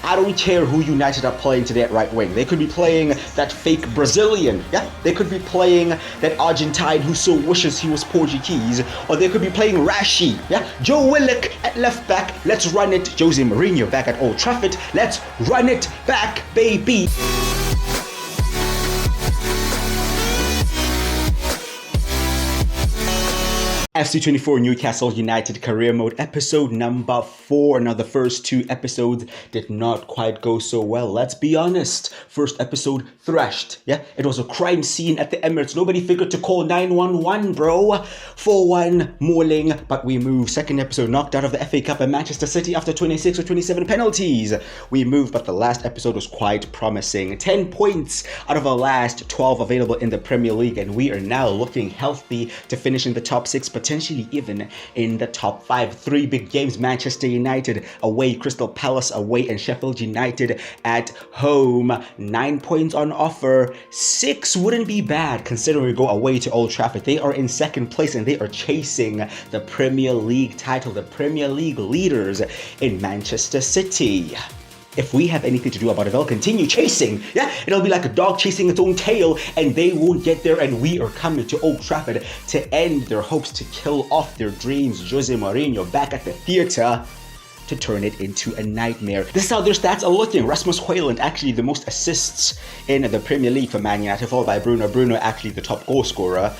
I don't care who United are playing today at right wing. They could be playing that fake Brazilian. Yeah, they could be playing that Argentine who so wishes he was Portuguese. Or they could be playing Rashi. Yeah, Joe Willock at left back. Let's run it. Jose Mourinho back at Old Trafford. Let's run it back, baby. FC24 Newcastle United career mode episode number 4. Now the first 2 episodes did not quite go so well. Let's be honest. First episode thrashed. Yeah, it was a crime scene at the Emirates. Nobody figured to call 911, bro. 4-1 mauling, but we moved. Second episode knocked out of the FA Cup and Manchester City after 26 or 27 penalties. We moved, but the last episode was quite promising. 10 points out of our last 12 available in the Premier League, and we are now looking healthy to finish in the top 6, potentially even in the top 5. 3 big games: Manchester United away, Crystal Palace away, and Sheffield United at home. 9 points on offer. 6 wouldn't be bad considering we go away to Old Trafford. They are in second place and they are chasing the Premier League title, the Premier League leaders in Manchester City. If we have anything to do about it, they'll continue chasing. Yeah, it'll be like a dog chasing its own tail, and they won't get there, and we are coming to Old Trafford to end their hopes, to kill off their dreams. Jose Mourinho back at the theatre to turn it into a nightmare. This is how their stats are looking. Rasmus Højlund actually the most assists in the Premier League for Man United, followed by Bruno. Bruno actually the top goal scorer.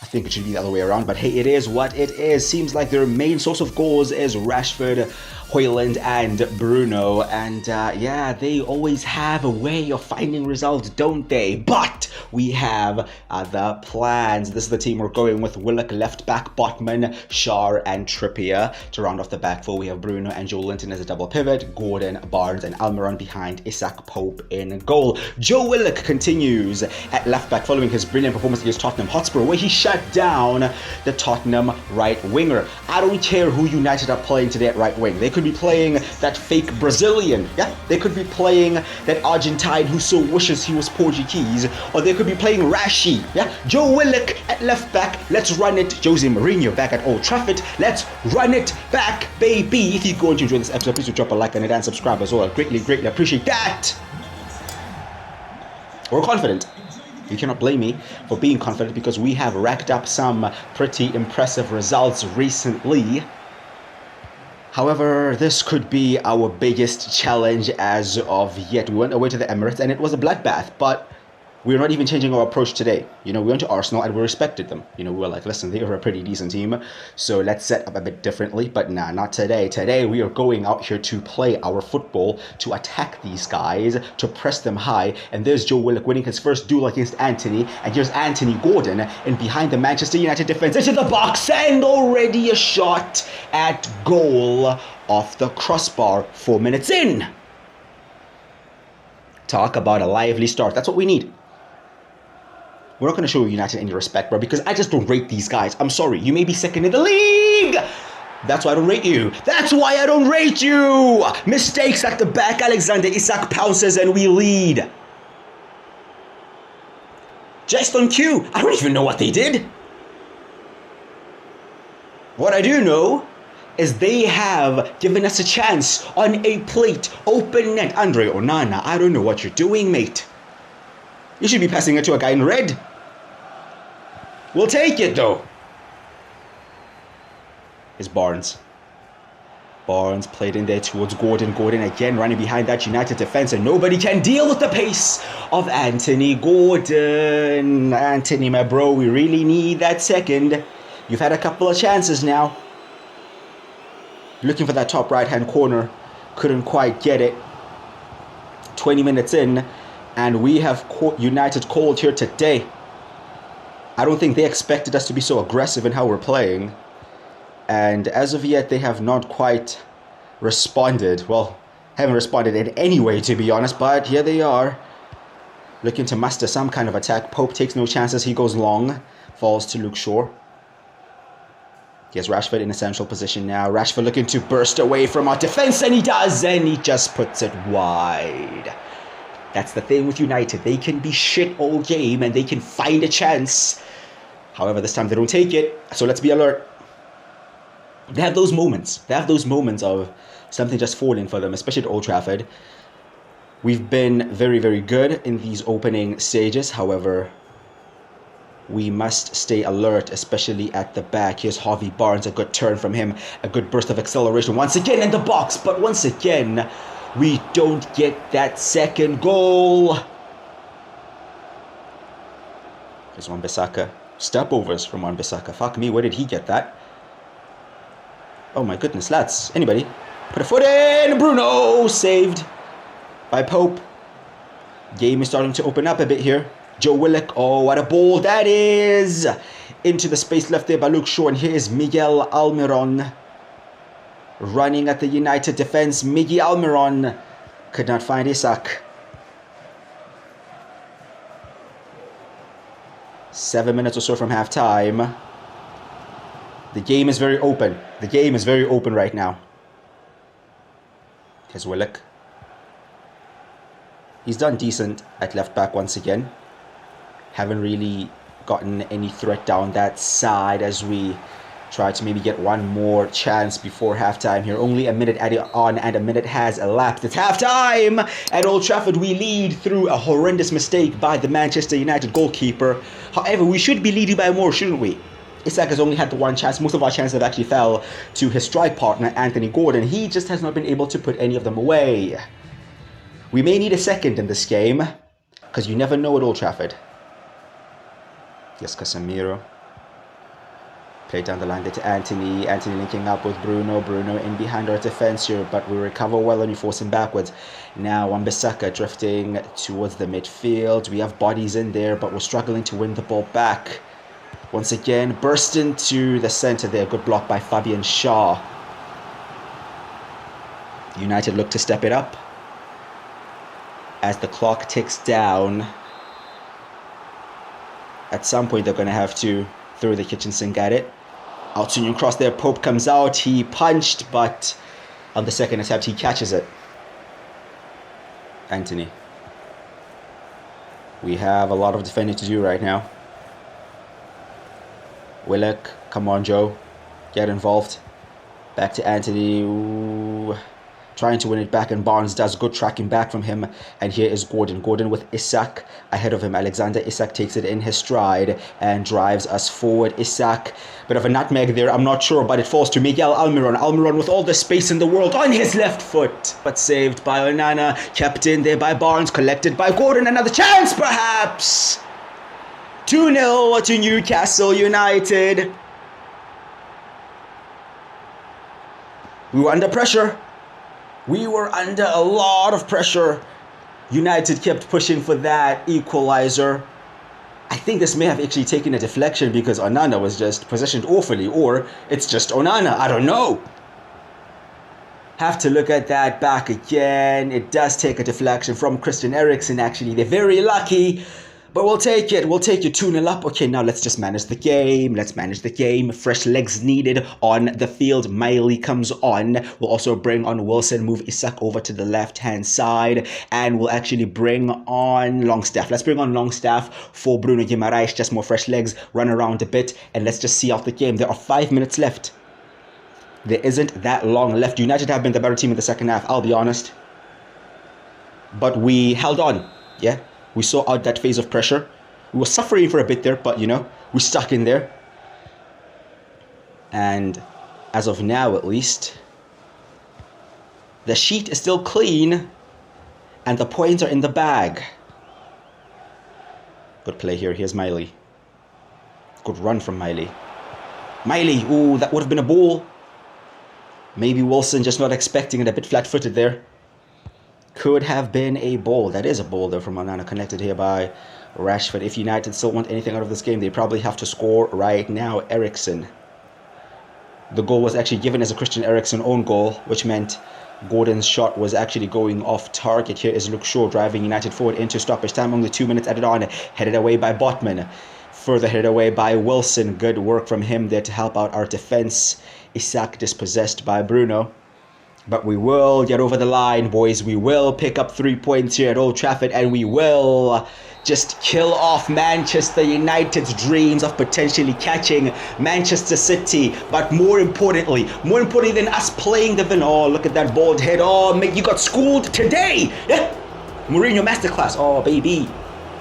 I think it should be the other way around, but hey, it is what it is. Seems like their main source of goals is Rashford, Højlund and Bruno, and yeah, they always have a way of finding results, don't they? But we have other plans. This is the team we're going with: Willock left back, Botman, Schär and Trippier. To round off the back four, we have Bruno and Joe Linton as a double pivot, Gordon, Barnes and Almiron behind, Isak Pope in goal. Joe Willock continues at left back following his brilliant performance against Tottenham Hotspur, where he shut down the Tottenham right winger. I don't care who United are playing today at right wing. They could be playing that fake Brazilian. Yeah, they could be playing that Argentine who so wishes he was Portuguese. Or they could be playing Rashi. Yeah, Joe Willock at left back. Let's run it. Jose Mourinho back at Old Trafford. Let's run it back, baby. If you're going to enjoy this episode, please do drop a like on it and subscribe as well. I greatly appreciate that. We're confident. You cannot blame me for being confident because we have racked up some pretty impressive results recently. However, this could be our biggest challenge as of yet. We went away to the Emirates and it was a bloodbath, but we're not even changing our approach today. You know, we went to Arsenal and we respected them. You know, we were like, listen, they are a pretty decent team, so let's set up a bit differently. But nah, not today. Today, we are going out here to play our football, to attack these guys, to press them high. And there's Joe Willock winning his first duel against Anthony. And here's Anthony Gordon in behind the Manchester United defense into the box. And already a shot at goal off the crossbar 4 minutes in. Talk about a lively start. That's what we need. We're not going to show United any respect, bro, because I just don't rate these guys. I'm sorry. You may be second in the league. That's why I don't rate you. That's why I don't rate you. Mistakes at the back. Alexander Isak pounces and we lead. Just on cue. I don't even know what they did. What I do know is they have given us a chance on a plate. Open net. Andre Onana, I don't know what you're doing, mate. You should be passing it to a guy in red. We'll take it, though. It's Barnes. Barnes played in there towards Gordon. Gordon again running behind that United defense, and nobody can deal with the pace of Anthony Gordon. Anthony, my bro, we really need that second. You've had a couple of chances now. Looking for that top right-hand corner. Couldn't quite get it. 20 minutes in. And we have United called here today. I don't think they expected us to be so aggressive in how we're playing. And as of yet, they have not quite responded. Well, haven't responded in any way, to be honest. But here they are, looking to muster some kind of attack. Pope takes no chances. He goes long. Falls to Luke Shaw. He has Rashford in a central position now. Rashford looking to burst away from our defense. And he does. And he just puts it wide. That's the thing with United. They can be shit all game and they can find a chance. However, this time they don't take it. So let's be alert. They have those moments. They have those moments of something just falling for them, especially at Old Trafford. We've been very, very good in these opening stages. However, we must stay alert, especially at the back. Here's Harvey Barnes, a good turn from him, a good burst of acceleration once again in the box, but once again we don't get that second goal. Here's Wan-Bissaka. Step overs from Wan-Bissaka. Fuck me, where did he get that? Oh my goodness, lads. Anybody? Put a foot in! Bruno! Saved by Pope. Game is starting to open up a bit here. Joe Willock, oh what a ball that is! Into the space left there by Luke Shaw, and here is Miguel Almiron. Running at the United defence, Miguel Almiron could not find Isak. 7 minutes or so from half time. The game is very open. The game is very open right now. Here's Willock. He's done decent at left back once again. Haven't really gotten any threat down that side as we try to maybe get one more chance before halftime here. Only a minute added on and a minute has elapsed. It's halftime! At Old Trafford we lead through a horrendous mistake by the Manchester United goalkeeper. However, we should be leading by more, shouldn't we? Isak has only had the one chance. Most of our chances have actually fell to his strike partner, Anthony Gordon. He just has not been able to put any of them away. We may need a second in this game, because you never know at Old Trafford. Yes, Casemiro. Play down the line there to Anthony. Anthony linking up with Bruno. Bruno in behind our defence here, but we recover well and we force him backwards. Now Wan-Bissaka drifting towards the midfield. We have bodies in there, but we're struggling to win the ball back. Once again, burst into the centre there. Good block by Fabian Shaw. United look to step it up as the clock ticks down. At some point, they're going to have to throw the kitchen sink at it. Out-swinging cross there. Pope comes out. He punched, but on the second attempt, he catches it. Anthony. We have a lot of defending to do right now. Willock, come on, Joe. Get involved. Back to Anthony. Ooh. Trying to win it back, and Barnes does good tracking back from him. And here is Gordon. Gordon with Isak ahead of him. Alexander Isak takes it in his stride and drives us forward. Isak, bit of a nutmeg there, I'm not sure, but it falls to Miguel Almiron. Almiron with all the space in the world on his left foot, but saved by Onana, kept in there by Barnes, collected by Gordon. Another chance, perhaps. 2-0 to Newcastle United. We were under pressure. We were under a lot of pressure. United kept pushing for that equalizer. I think this may have actually taken a deflection because Onana was just positioned awfully, or it's just Onana. I don't know. Have to look at that back again. It does take a deflection from Christian Eriksen, actually. They're very lucky. But we'll take it. We'll take it 2-0 up. Okay, now let's just manage the game. Let's manage the game. Fresh legs needed on the field. Miley comes on. We'll also bring on Wilson, move Isak over to the left-hand side. And we'll actually bring on Longstaff. Let's bring on Longstaff for Bruno Guimaraes. Just more fresh legs. Run around a bit. And let's just see out the game. There are 5 minutes left. There isn't that long left. United have been the better team in the second half, I'll be honest. But we held on. Yeah. We saw out that phase of pressure. We were suffering for a bit there, but, you know, we stuck in there. And as of now, at least, the sheet is still clean and the points are in the bag. Good play here. Here's Miley. Good run from Miley. Miley, ooh, that would have been a ball. Maybe Wilson just not expecting it, a bit flat-footed there. Could have been a ball. That is a ball though from Onana, connected here by Rashford. If United still want anything out of this game, they probably have to score right now. Eriksen. The goal was actually given as a Christian Eriksen own goal, which meant Gordon's shot was actually going off target. Here is Luke Shaw driving United forward into stoppage time. Only 2 minutes added on. Headed away by Botman. Further headed away by Wilson. Good work from him there to help out our defense. Isak dispossessed by Bruno. But we will get over the line, boys. We will pick up 3 points here at Old Trafford, and we will just kill off Manchester United's dreams of potentially catching Manchester City. But more importantly than us playing the villain. Oh, look at that bald head. Oh, mate, you got schooled today. Yeah. Mourinho masterclass. Oh, baby.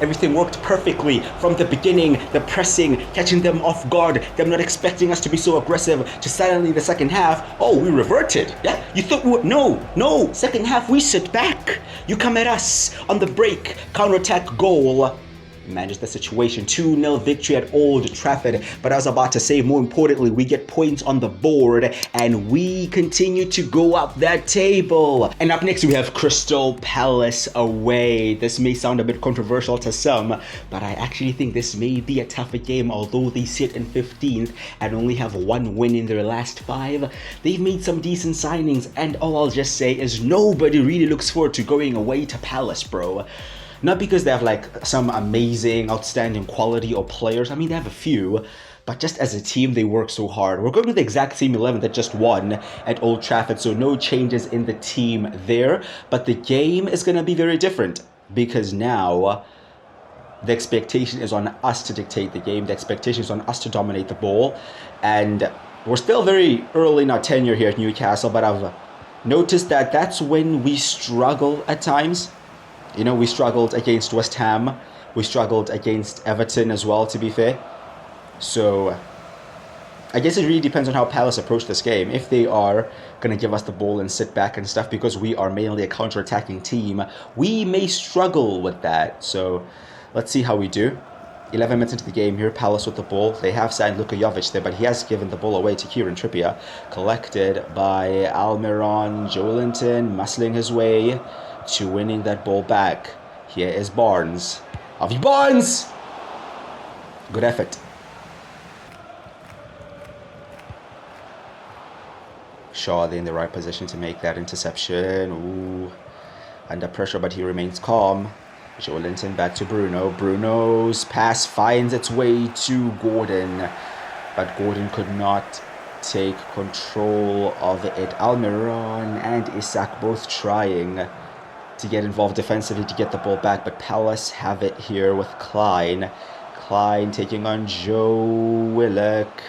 Everything worked perfectly from the beginning, the pressing, catching them off guard, them not expecting us to be so aggressive, to suddenly the second half, oh, we reverted. Yeah, you thought we would, no, second half we sit back. You come at us on the break, counter-attack goal. Manage the situation, 2-0 victory at Old Trafford. But I was about to say, more importantly, we get points on the board and we continue to go up that table. And up next we have Crystal Palace away. This may sound a bit controversial to some, but I actually think this may be a tougher game. Although they sit in 15th and only have 1 win in their last 5, they've made some decent signings, and all I'll just say is nobody really looks forward to going away to Palace, bro. Not because they have like some amazing, outstanding quality or players. I mean, they have a few, but just as a team, they work so hard. We're going with the exact same 11 that just won at Old Trafford, so no changes in the team there. But the game is going to be very different because now the expectation is on us to dictate the game. The expectation is on us to dominate the ball. And we're still very early in our tenure here at Newcastle, but I've noticed that that's when we struggle at times. You know, we struggled against West Ham. We struggled against Everton as well, to be fair. So I guess it really depends on how Palace approach this game. If they are going to give us the ball and sit back and stuff, because we are mainly a counter-attacking team, we may struggle with that. So let's see how we do. 11 minutes into the game here, Palace with the ball. They have signed Jovic there, but he has given the ball away to Kieran Trippier. Collected by Almiron. Joelinton muscling his way to winning that ball back. Here is Barnes. Harvey Barnes! Good effort. Shaw in the right position to make that interception. Ooh. Under pressure, but he remains calm. Joelinton back to Bruno. Bruno's pass finds its way to Gordon, but Gordon could not take control of it. Almiron and Isak both trying to get involved defensively to get the ball back, but Palace have it here with Klein. Klein taking on Joe Willock.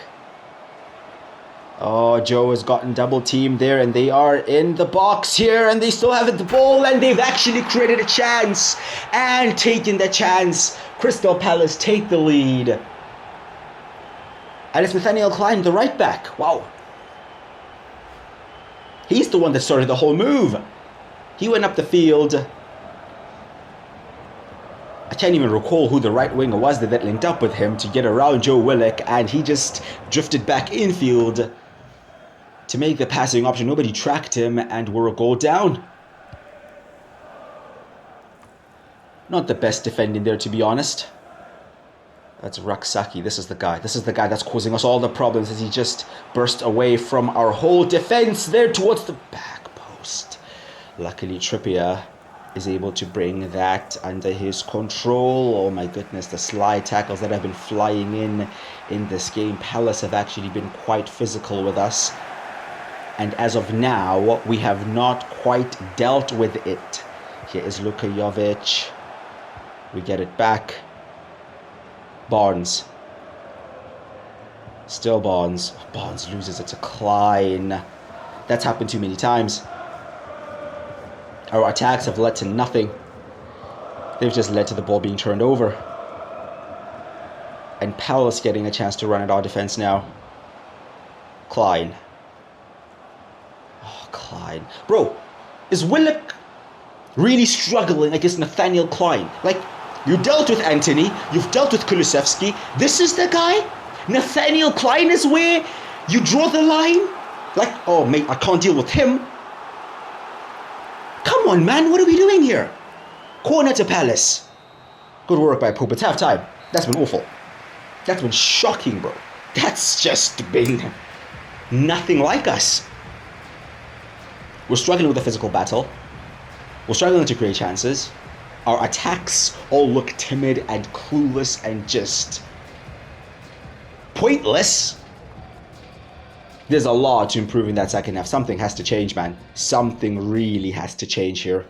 Oh, Joe has gotten double teamed there, and they are in the box here, and they still have the ball, and they've actually created a chance and taken the chance. Crystal Palace take the lead. And it's Nathaniel Klein, the right back. Wow. He's the one that started the whole move. He went up the field. I can't even recall who the right winger was that linked up with him to get around Joe Willock, and he just drifted back infield to make the passing option. Nobody tracked him, and we're a goal down. Not the best defending there, to be honest. That's Raksaki. This is the guy. This is the guy that's causing us all the problems as he just burst away from our whole defense there towards the back post. Luckily, Trippier is able to bring that under his control. Oh my goodness, the slide tackles that have been flying in this game. Palace have actually been quite physical with us. And as of now, we have not quite dealt with it. Here is Jovic. We get it back. Barnes. Still Barnes. Barnes loses it to Klein. That's happened too many times. Our attacks have led to nothing. They've just led to the ball being turned over. And Palace getting a chance to run at our defense now. Klein. Oh, Klein. Bro, is Willock really struggling against Nathaniel Klein? Like, you dealt with Anthony, you've dealt with Kulusevski. This is the guy? Nathaniel Klein is where you draw the line? Like, oh mate, I can't deal with him. Come on, man, what are we doing here? Corner to Palace. Good work by Pope. It's half time. That's been awful. That's been shocking, bro. That's just been nothing like us. We're struggling with the physical battle. We're struggling to create chances. Our attacks all look timid and clueless and just pointless. There's a lot to improve in that second half. Something has to change, man. Something really has to change here.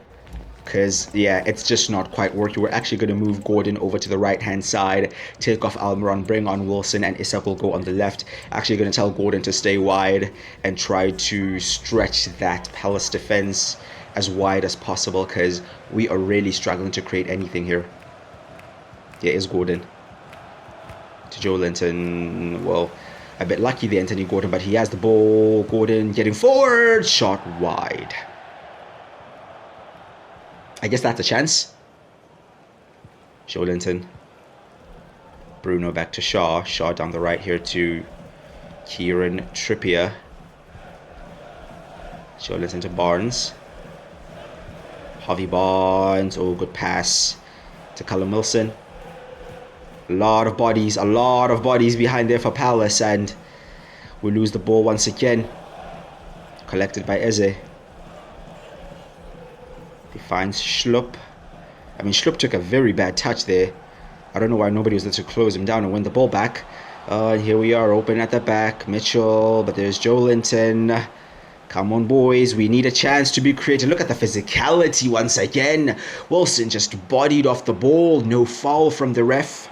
Because, yeah, it's just not quite working. We're actually going to move Gordon over to the right-hand side, take off Almiron, bring on Wilson, and Isak will go on the left. Actually going to tell Gordon to stay wide and try to stretch that Palace defense as wide as possible because we are really struggling to create anything here. Yeah, it's Gordon. To Joe Linton. Well, a bit lucky there, Anthony Gordon, but he has the ball. Gordon getting forward. Shot wide. I guess that's a chance. Joe Linton. Bruno back to Shaw. Shaw down the right here to Kieran Trippier. Joe Linton to Barnes. Harvey Barnes. Oh, good pass to Callum Wilson. A lot of bodies behind there for Palace, and we lose the ball once again. Collected by Eze. He finds Schlupp. I mean, Schlupp took a very bad touch there. I don't know why nobody was there to close him down and win the ball back. And here we are, open at the back. Mitchell, but there's Joe Linton. Come on, boys. We need a chance to be creative. Look at the physicality once again. Wilson just bodied off the ball. No foul from the ref.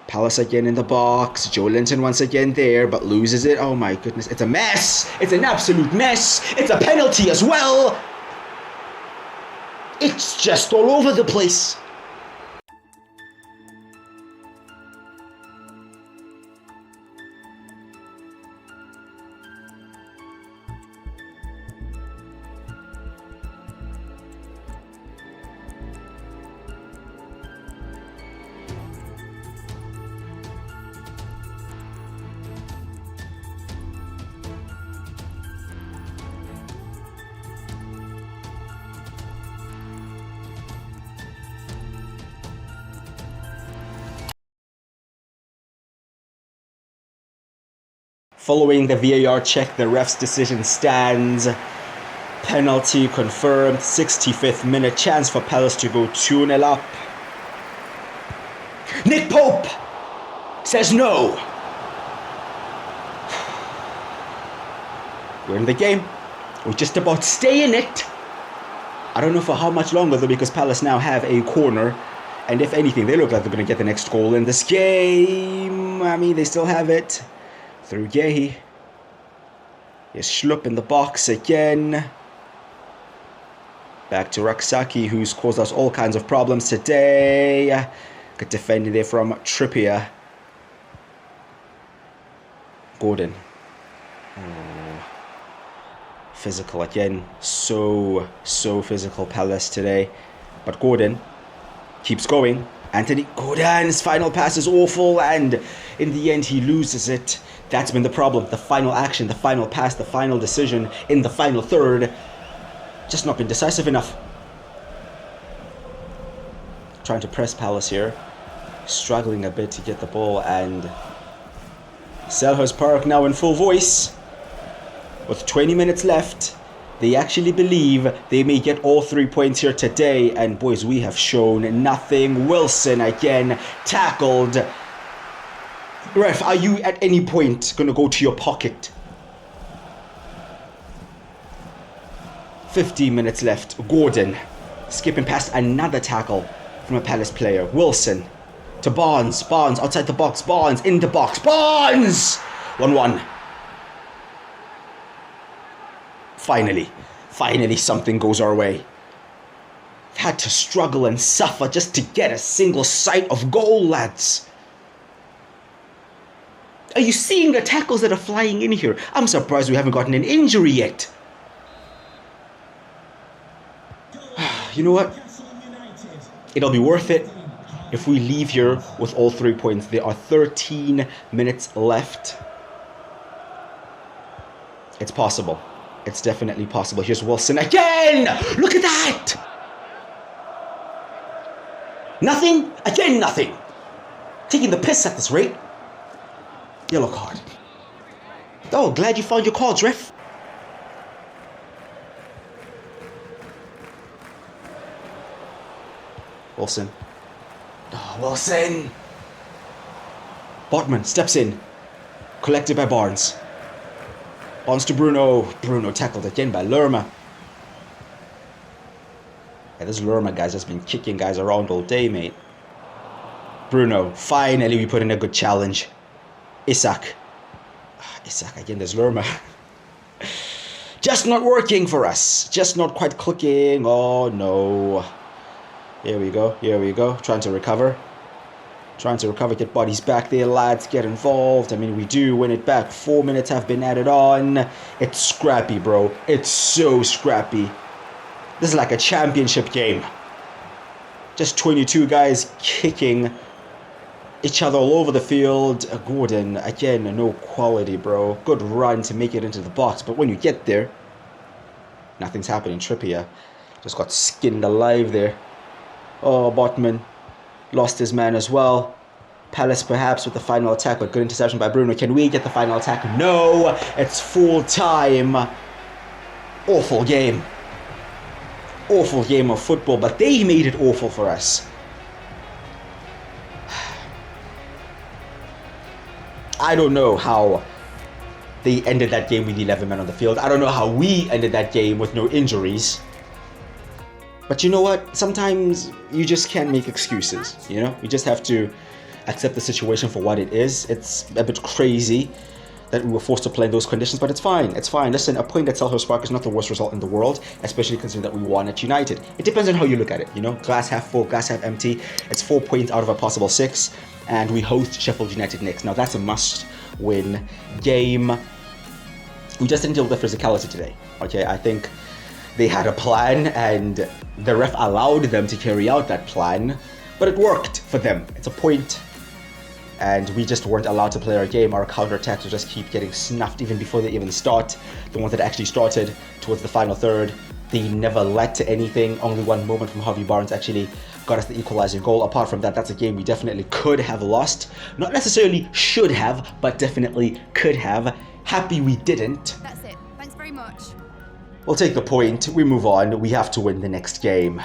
Palace again in the box. Joe Linton once again there, but loses it. Oh my goodness. It's a mess. It's an absolute mess. It's a penalty as well. It's just all over the place. Following the VAR check, the ref's decision stands. Penalty confirmed. 65th minute. Chance for Palace to go 2-0 up. Nick Pope says no. We're in the game. We're just about staying it. I don't know for how much longer though, because Palace now have a corner. And if anything, they look like they're going to get the next goal in this game. I mean, they still have it. Through Geordie. Here's Schlupp in the box again. Back to Raksaki, who's caused us all kinds of problems today. Good defending there from Trippier. Gordon. Oh. Physical again. So physical Palace today. But Gordon keeps going. Anthony Gordon's final pass is awful, and in the end he loses it. That's been the problem. The final action, the final pass, the final decision in the final third. Just not been decisive enough. Trying to press Palace here. Struggling a bit to get the ball, and Selhurst Park now in full voice. With 20 minutes left, they actually believe they may get all 3 points here today. And boys, we have shown nothing. Wilson again tackled. Ref, are you at any point going to go to your pocket? 15 minutes left. Gordon skipping past another tackle from a Palace player. Wilson to Barnes. Barnes outside the box. Barnes in the box. Barnes! 1-1. Finally something goes our way. Had to struggle and suffer just to get a single sight of goal, lads. Are you seeing the tackles that are flying in here? I'm surprised we haven't gotten an injury yet. You know what? It'll be worth it if we leave here with all 3 points. There are 13 minutes left. It's possible. It's definitely possible. Here's Wilson again! Look at that! Nothing? Again, nothing. Taking the piss at this rate. Yellow card. Oh, glad you found your cards, ref. Wilson. Oh, Wilson. Botman steps in. Collected by Barnes. Barnes to Bruno. Bruno tackled again by Lerma. Yeah, this Lerma guy's just been kicking guys around all day, mate. Bruno. Finally, we put in a good challenge. Isak again, there's Lerma. just not working for us. Just not quite clicking. Oh no. Here we go. Here we go. Trying to recover. Trying to recover. Get bodies back there, lads. Get involved. I mean, we do win it back. 4 minutes have been added on. It's scrappy, bro. It's so scrappy. This is like a championship game. Just 22 guys kicking each other all over the field. Gordon, again, no quality, bro. Good run to make it into the box. But when you get there, nothing's happening. Trippier just got skinned alive there. Oh, Botman lost his man as well. Palace perhaps with the final attack, but good interception by Bruno. Can we get the final attack? No, it's full time. Awful game. Awful game of football, but they made it awful for us. I don't know how they ended that game with 11 men on the field. I don't know how we ended that game with no injuries. But you know what? Sometimes you just can't make excuses, you know? You just have to accept the situation for what it is. It's a bit crazy that we were forced to play in those conditions, but it's fine. It's fine. Listen, a point at Selhurst Park is not the worst result in the world, especially considering that we won at United. It depends on how you look at it, you know? Glass half full, glass half empty. It's 4 points out of a possible 6, and we host Sheffield United next. Now, that's a must-win game. We just didn't deal with the physicality today, okay? I think they had a plan, and the ref allowed them to carry out that plan, but it worked for them. It's a point. And we just weren't allowed to play our game. Our counterattacks would just keep getting snuffed even before they even start. The ones that actually started towards the final third, they never led to anything. Only one moment from Harvey Barnes actually got us the equalizing goal. Apart from that, that's a game we definitely could have lost. Not necessarily should have, but definitely could have. Happy we didn't. That's it. Thanks very much. We'll take the point. We move on. We have to win the next game.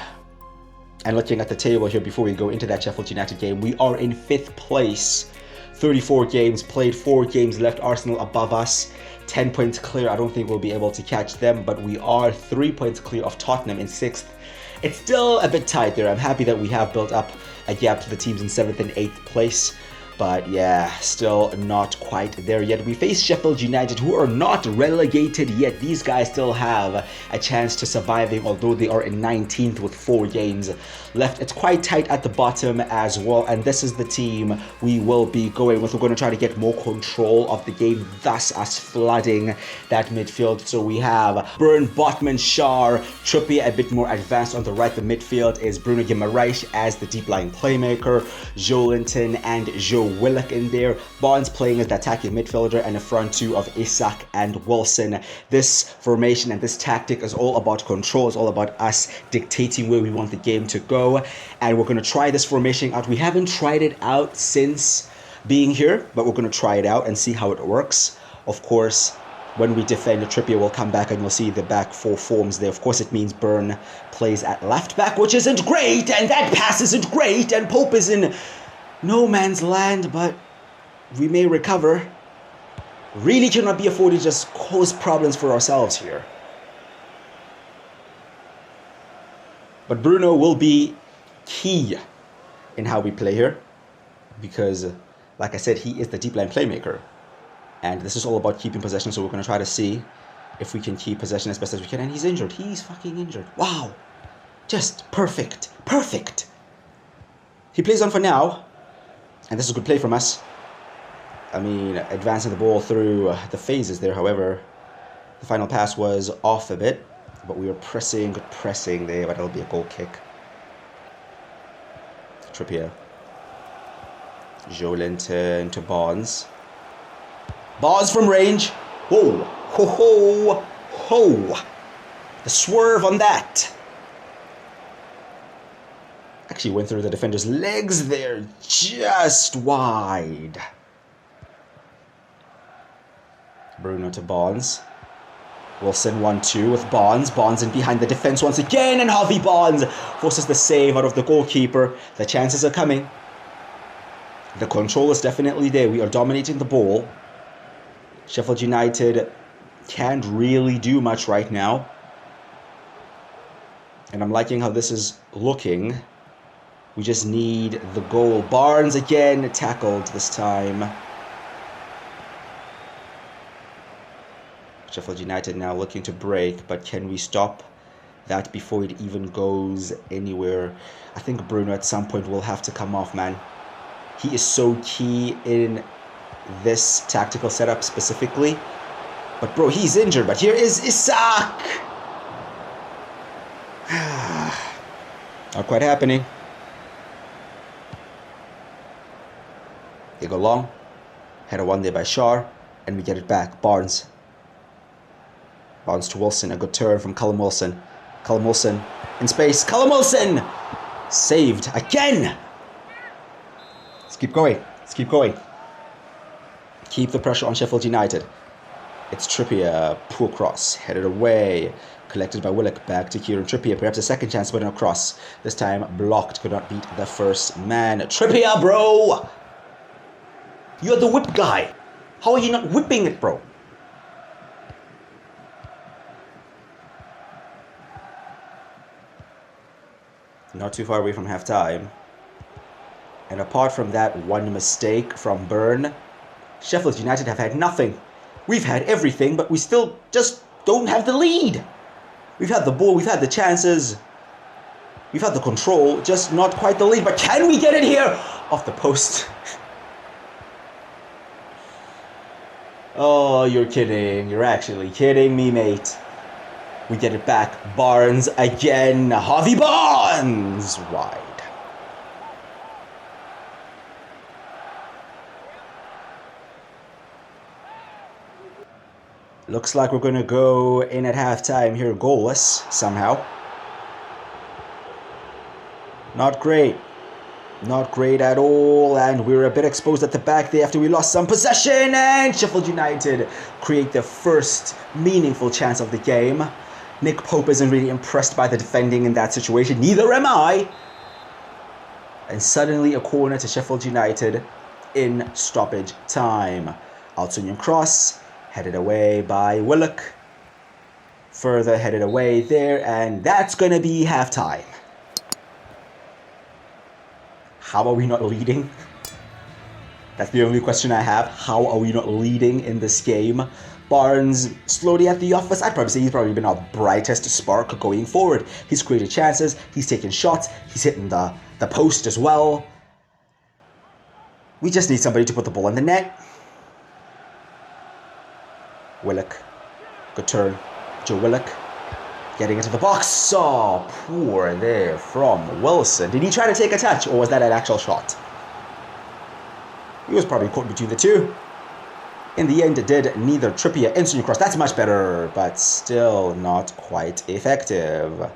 And looking at the table here before we go into that Sheffield United game, we are in 5th place. 34 games played, 4 games left. Arsenal above us, 10 points clear. I don't think we'll be able to catch them, but we are 3 points clear of Tottenham in 6th. It's still a bit tight there. I'm happy that we have built up a gap to the teams in 7th and 8th place. But yeah, still not quite there yet. We face Sheffield United, who are not relegated yet. These guys still have a chance to surviving, although they are in 19th with 4 games left. It's quite tight at the bottom as well, and this is the team we will be going with. We're going to try to get more control of the game, thus us flooding that midfield. So we have Burn, Botman, Shar, Trippier a bit more advanced on the right. The midfield is Bruno Guimaraes as the deep lying playmaker, Joelinton and Joe Willock in there, Barnes playing as the attacking midfielder, and a front two of Isak and Wilson. This formation and this tactic is all about control. It's all about us dictating where we want the game to go, and we're going to try this formation out. We haven't tried it out since being here, but we're going to try it out and see how it works. Of course, when we defend, Trippier will come back and you'll see the back 4 forms there. Of course, it means Burn plays at left back, which isn't great, and that pass isn't great, and Pope is in no man's land, but we may recover. Really cannot be afforded to just cause problems for ourselves here. But Bruno will be key in how we play here, because like I said, he is the deep line playmaker, and this is all about keeping possession. So we're going to try to see if we can keep possession as best as we can. And he's injured. He's fucking injured. Wow, just perfect. He plays on for now. And this is a good play from us. I mean, advancing the ball through the phases there. However, the final pass was off a bit. But we were pressing, good pressing there. But it'll be a goal kick. Trippier. Joelinton to Barnes. Barnes from range. Whoa. Ho, ho, ho. The swerve on that. Actually went through the defender's legs there, just wide. Bruno to Barnes. Wilson 1-2 with Barnes. Barnes in behind the defense once again, and Harvey Barnes forces the save out of the goalkeeper. The chances are coming. The control is definitely there. We are dominating the ball. Sheffield United can't really do much right now. And I'm liking how this is looking. We just need the goal. Barnes again tackled this time. Sheffield United now looking to break, but can we stop that before it even goes anywhere? I think Bruno at some point will have to come off, man. He is so key in this tactical setup specifically. But bro, he's injured. But here is Isak. Not quite happening. They go long. Header won there by Shar. And we get it back. Barnes to Wilson. A good turn from Callum Wilson. Callum Wilson in space. Callum Wilson! Saved again! Let's keep going. Let's keep going. Keep the pressure on Sheffield United. It's Trippier. Poor cross. Headed away. Collected by Willock. Back to Kieran Trippier. Perhaps a second chance, but no cross. This time blocked. Could not beat the first man. Trippier, bro! You're the whip guy. How are you not whipping it, bro? Not too far away from half-time. And apart from that one mistake from Burn, Sheffield United have had nothing. We've had everything, but we still just don't have the lead. We've had the ball, we've had the chances, we've had the control, just not quite the lead. But can we get it here? Off the post. Oh, you're kidding. You're actually kidding me, mate. We get it back. Barnes again. Harvey Barnes! Wide. Looks like we're going to go in at halftime here goalless somehow. Not great. Not great at all. And we're a bit exposed at the back there after we lost some possession. And Sheffield United create their first meaningful chance of the game. Nick Pope isn't really impressed by the defending in that situation. Neither am I. And suddenly a corner to Sheffield United in stoppage time. Altunian cross. Headed away by Willock. Further headed away there. And that's going to be halftime. How are we not leading? That's the only question I have. How are we not leading in this game? Barnes slowly at the office. I'd probably say he's probably been our brightest spark going forward. He's created chances. He's taken shots. He's hitting the post as well. We just need somebody to put the ball in the net. Willock. Good turn. Joe Willock. Getting into the box. Oh, poor there from Wilson. Did he try to take a touch, or was that an actual shot? He was probably caught between the two. In the end, it did neither. Trippier, instant cross. That's much better, but still not quite effective.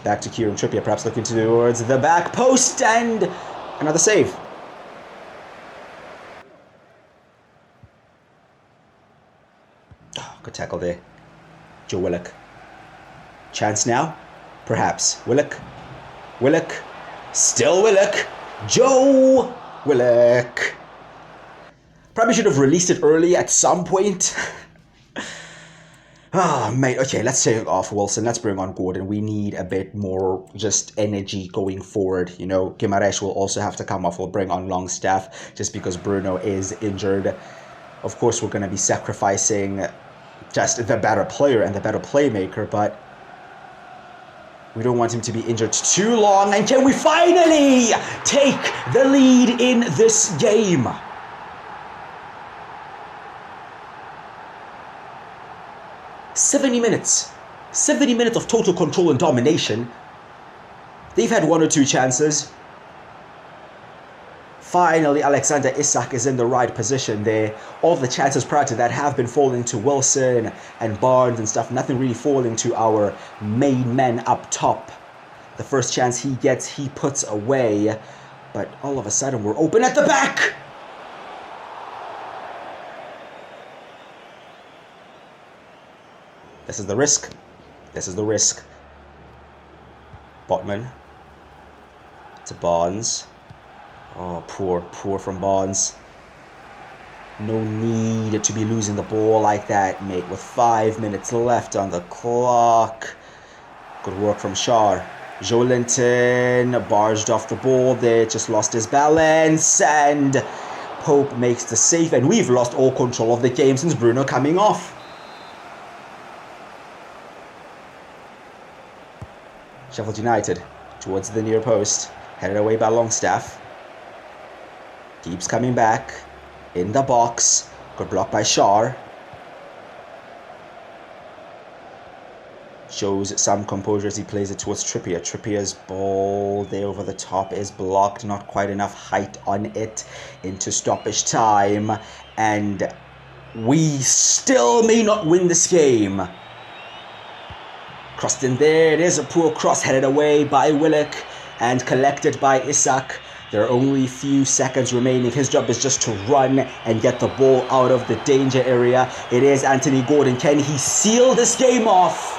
Back to Kieran Trippier, perhaps looking towards the back post, and another save. Oh, good tackle there. Joe Willock. Chance now? Perhaps. Willock. Willock. Still Willock. Joe Willock. Probably should have released it early at some point. Ah, mate. Okay, let's take off Wilson. Let's bring on Gordon. We need a bit more just energy going forward. You know, Guimaraes will also have to come off. We'll bring on Longstaff just because Bruno is injured. Of course, we're going to be sacrificing just the better player and the better playmaker, but we don't want him to be injured too long. And can we finally take the lead in this game? '70 minutes. 70 minutes of total control and domination. They've had one or two chances. Finally, Alexander Isak is in the right position there. All the chances prior to that have been falling to Wilson and Barnes and stuff. Nothing really falling to our main men up top. The first chance he gets, he puts away. But all of a sudden, we're open at the back. This is the risk. This is the risk. Botman. To Barnes. Oh, poor from Barnes. No need to be losing the ball like that, mate, with 5 minutes left on the clock. Good work from Shar. Joelinton barged off the ball there, just lost his balance, and Pope makes the save, and we've lost all control of the game since Bruno coming off. Sheffield United towards the near post, headed away by Longstaff. Keeps coming back in the box. Got blocked by Shar. Shows some composure as he plays it towards Trippier. Trippier's ball there over the top is blocked. Not quite enough height on it into stoppage time. And we still may not win this game. Crossed in there. It is a poor cross headed away by Willock and collected by Isak. There are only a few seconds remaining. His job is just to run and get the ball out of the danger area. It is Anthony Gordon. Can he seal this game off?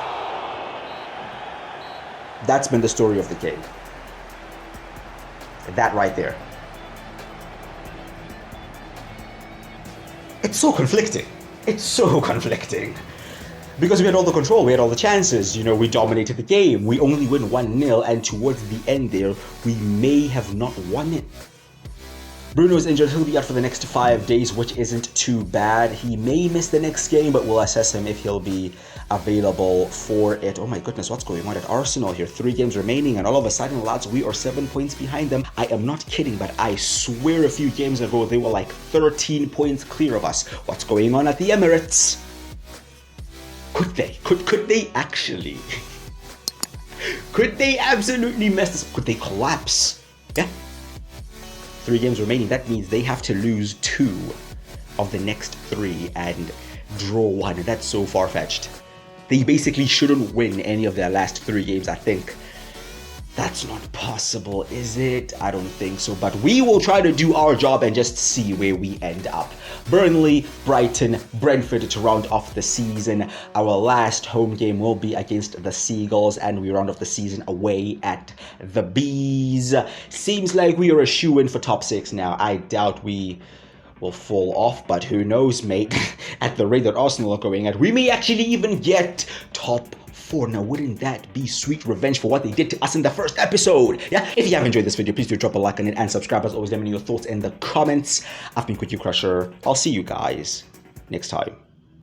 That's been the story of the game. That right there. It's so conflicting. It's so conflicting. Because we had all the control, we had all the chances, we dominated the game. We only win 1-0, and towards the end there, we may have not won it. Bruno is injured. He'll be out for the next 5 days, which isn't too bad. He may miss the next game, but we'll assess him if he'll be available for it. Oh my goodness, what's going on at Arsenal here? 3 games remaining, and all of a sudden, lads, we are 7 points behind them. I am not kidding, but I swear a few games ago, they were like 13 points clear of us. What's going on at the Emirates? Could they? Could they actually? Could they absolutely mess this up? Could they collapse? Yeah. 3 games remaining. That means they have to lose 2 of the next 3 and draw 1. And that's so far-fetched. They basically shouldn't win any of their last 3 games, I think. That's not possible, is it? I don't think so, but we will try to do our job and just see where we end up. Burnley, Brighton, Brentford to round off the season. Our last home game will be against the Seagulls, and we round off the season away at the Bees. Seems like we are a shoo-in for top 6 now. I doubt we will fall off, but who knows, mate? At the rate that Arsenal are going at, we may actually even get top 4. Now, wouldn't that be sweet revenge for what they did to us in the first episode? Yeah, if you have enjoyed this video, please do drop a like on it and subscribe. As always, let me know your thoughts in the comments. I've been with you, Krusher. I'll see you guys next time.